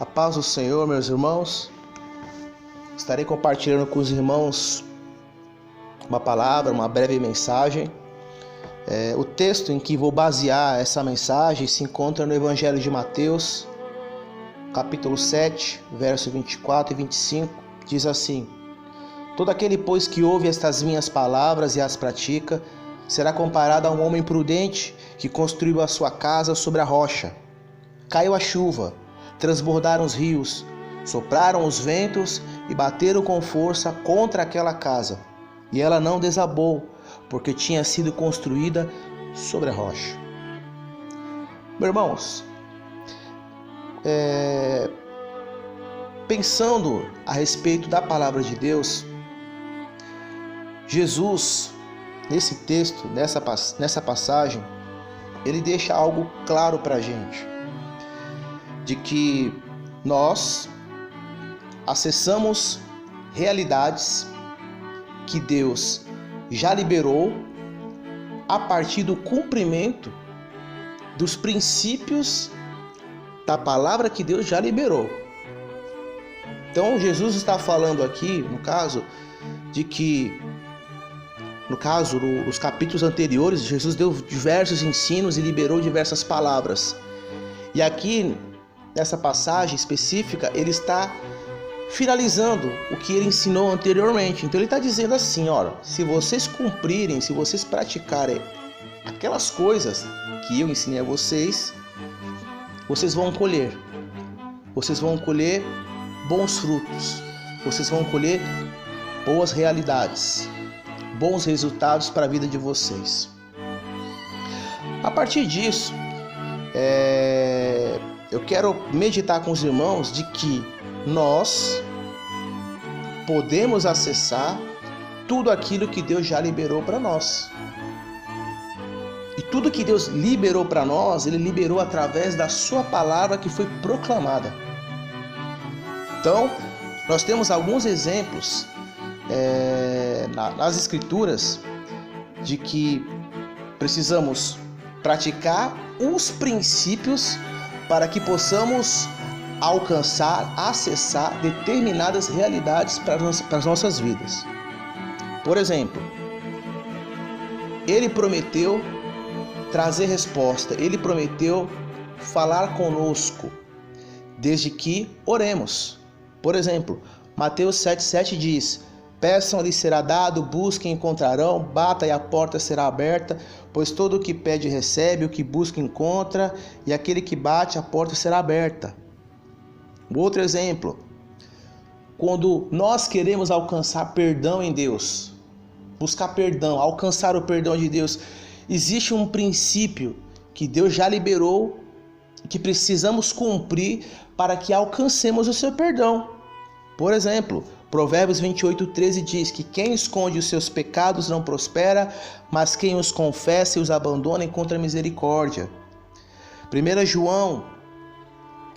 A paz do Senhor, meus irmãos. Estarei compartilhando com os irmãos uma palavra, uma breve mensagem. O texto em que vou basear essa mensagem se encontra no Evangelho de Mateus, capítulo 7, verso 24 e 25. Diz assim: Todo aquele, pois, que ouve estas minhas palavras e as pratica, será comparado a um homem prudente que construiu a sua casa sobre a rocha. Caiu a chuva, transbordaram os rios, sopraram os ventos e bateram com força contra aquela casa. E ela não desabou, porque tinha sido construída sobre a rocha. Meus irmãos, pensando a respeito da palavra de Deus, Jesus, nesse texto, nessa passagem, ele deixa algo claro para a gente, de que nós acessamos realidades que Deus já liberou a partir do cumprimento dos princípios da palavra que Deus já liberou. Então Jesus está falando aqui, no caso, de que nos capítulos anteriores, Jesus deu diversos ensinos e liberou diversas palavras. E aqui, nessa passagem específica, ele está finalizando o que ele ensinou anteriormente. Então ele está dizendo assim, olha, se vocês cumprirem, se vocês praticarem aquelas coisas que eu ensinei a vocês, vocês vão colher. Vocês vão colher bons frutos. Vocês vão colher boas realidades, bons resultados para a vida de vocês. A partir disso, eu quero meditar com os irmãos de que nós podemos acessar tudo aquilo que Deus já liberou para nós. E tudo que Deus liberou para nós, Ele liberou através da sua palavra que foi proclamada. Então, nós temos alguns exemplos nas Escrituras de que precisamos praticar os princípios para que possamos alcançar, acessar determinadas realidades para as nossas vidas. Por exemplo, Ele prometeu trazer resposta, Ele prometeu falar conosco, desde que oremos. Por exemplo, Mateus 7,7 diz: Peçam e lhes será dado, busquem e encontrarão, bata e a porta será aberta, pois todo o que pede recebe, o que busca encontra, e aquele que bate a porta será aberta. Outro exemplo, quando nós queremos alcançar perdão em Deus, buscar perdão, alcançar o perdão de Deus, existe um princípio que Deus já liberou, que precisamos cumprir para que alcancemos o seu perdão. Por exemplo, Provérbios 28:13 diz que quem esconde os seus pecados não prospera, mas quem os confessa e os abandona encontra misericórdia. 1 João,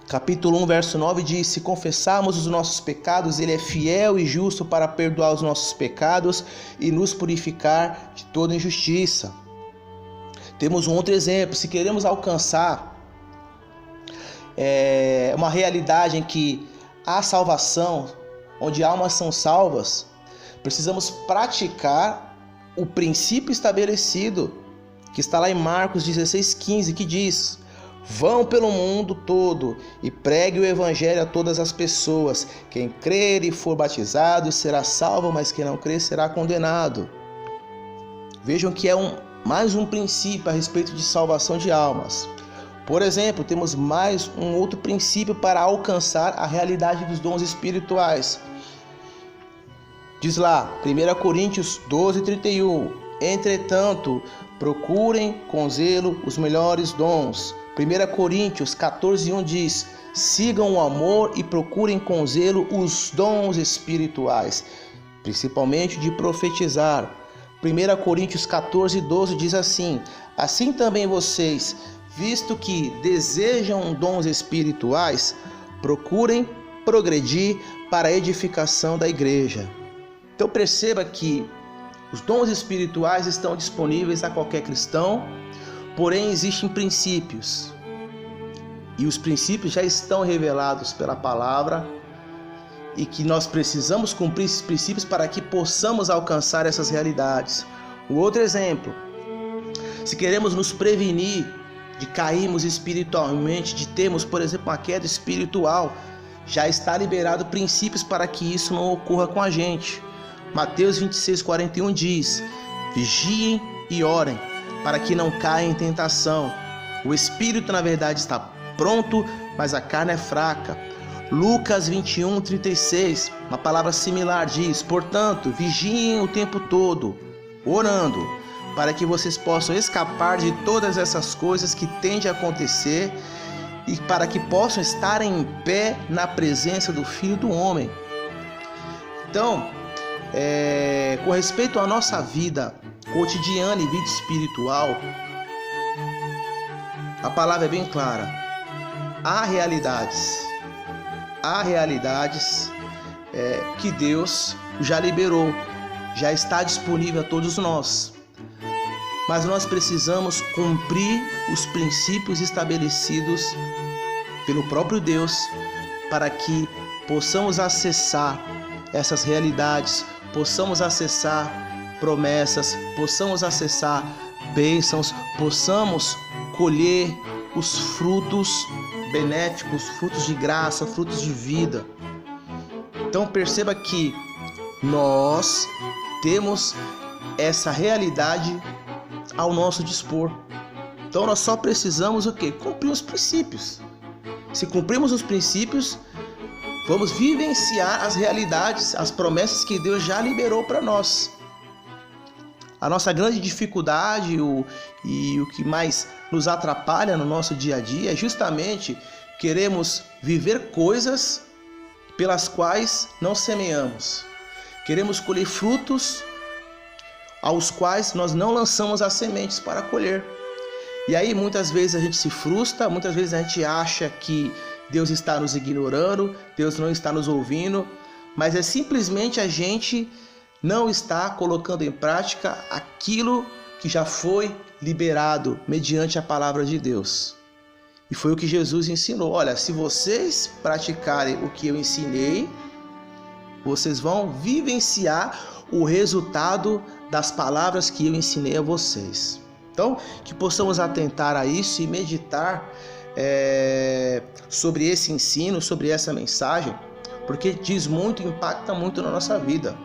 capítulo 1, verso 9 diz: Se confessarmos os nossos pecados, Ele é fiel e justo para perdoar os nossos pecados e nos purificar de toda injustiça. Temos um outro exemplo: se queremos alcançar uma realidade em que há salvação, onde almas são salvas, precisamos praticar o princípio estabelecido, que está lá em Marcos 16:15, que diz: Vão pelo mundo todo e pregue o evangelho a todas as pessoas. Quem crer e for batizado será salvo, mas quem não crer será condenado. Vejam que é mais um princípio a respeito de salvação de almas. Por exemplo, temos mais um outro princípio para alcançar a realidade dos dons espirituais. Diz lá, 1 Coríntios 12:31, Entretanto, procurem com zelo os melhores dons. 1 Coríntios 14:1 diz: Sigam o amor e procurem com zelo os dons espirituais, principalmente de profetizar. 1 Coríntios 14:12 diz assim: Assim também vocês, visto que desejam dons espirituais, procurem progredir para a edificação da igreja. Então perceba que os dons espirituais estão disponíveis a qualquer cristão, porém existem princípios. e os princípios já estão revelados pela palavra e que nós precisamos cumprir esses princípios para que possamos alcançar essas realidades. Um outro exemplo, se queremos nos prevenir de cairmos espiritualmente, de termos, por exemplo, uma queda espiritual, já está liberado princípios para que isso não ocorra com a gente. Mateus 26:41 diz: vigiem e orem, para que não caia em tentação. O espírito, na verdade, está pronto, mas a carne é fraca. Lucas 21:36, uma palavra similar, diz: portanto, vigiem o tempo todo, orando, para que vocês possam escapar de todas essas coisas que tendem a acontecer e para que possam estar em pé na presença do Filho do Homem. Então, com respeito à nossa vida cotidiana e vida espiritual, a palavra é bem clara. Há realidades que Deus já liberou, já está disponível a todos nós. Mas nós precisamos cumprir os princípios estabelecidos pelo próprio Deus para que possamos acessar essas realidades, possamos acessar promessas, possamos acessar bênçãos, possamos colher os frutos benéficos, frutos de graça, frutos de vida. Então perceba que nós temos essa realidade ao nosso dispor. Então nós só precisamos o quê? Cumprir os princípios. Se cumprirmos os princípios, vamos vivenciar as realidades, as promessas que Deus já liberou para nós. A nossa grande dificuldade e o que mais nos atrapalha no nosso dia a dia é justamente queremos viver coisas pelas quais não semeamos. Queremos colher frutos aos quais nós não lançamos as sementes para colher. E aí muitas vezes a gente se frustra, muitas vezes a gente acha que Deus está nos ignorando, Deus não está nos ouvindo, mas é simplesmente a gente não está colocando em prática aquilo que já foi liberado mediante a palavra de Deus. E foi o que Jesus ensinou. Olha, se vocês praticarem o que eu ensinei, vocês vão vivenciar o resultado das palavras que eu ensinei a vocês. Então, que possamos atentar a isso e meditar sobre esse ensino, sobre essa mensagem, porque diz muito, impacta muito na nossa vida.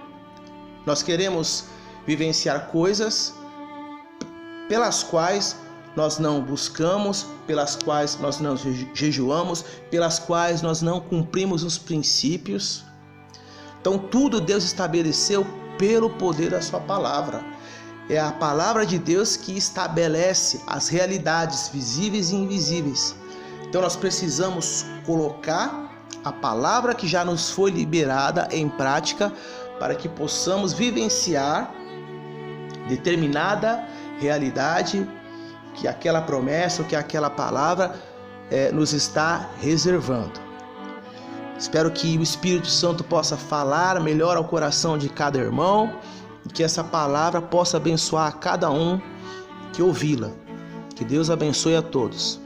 Nós queremos vivenciar coisas pelas quais nós não buscamos, pelas quais nós não jejuamos, pelas quais nós não cumprimos os princípios. Então tudo Deus estabeleceu pelo poder da sua palavra. É a palavra de Deus que estabelece as realidades visíveis e invisíveis. Então nós precisamos colocar a palavra que já nos foi liberada em prática para que possamos vivenciar determinada realidade que aquela promessa ou que aquela palavra nos está reservando. Espero que o Espírito Santo possa falar melhor ao coração de cada irmão e que essa palavra possa abençoar a cada um que ouvi-la. Que Deus abençoe a todos.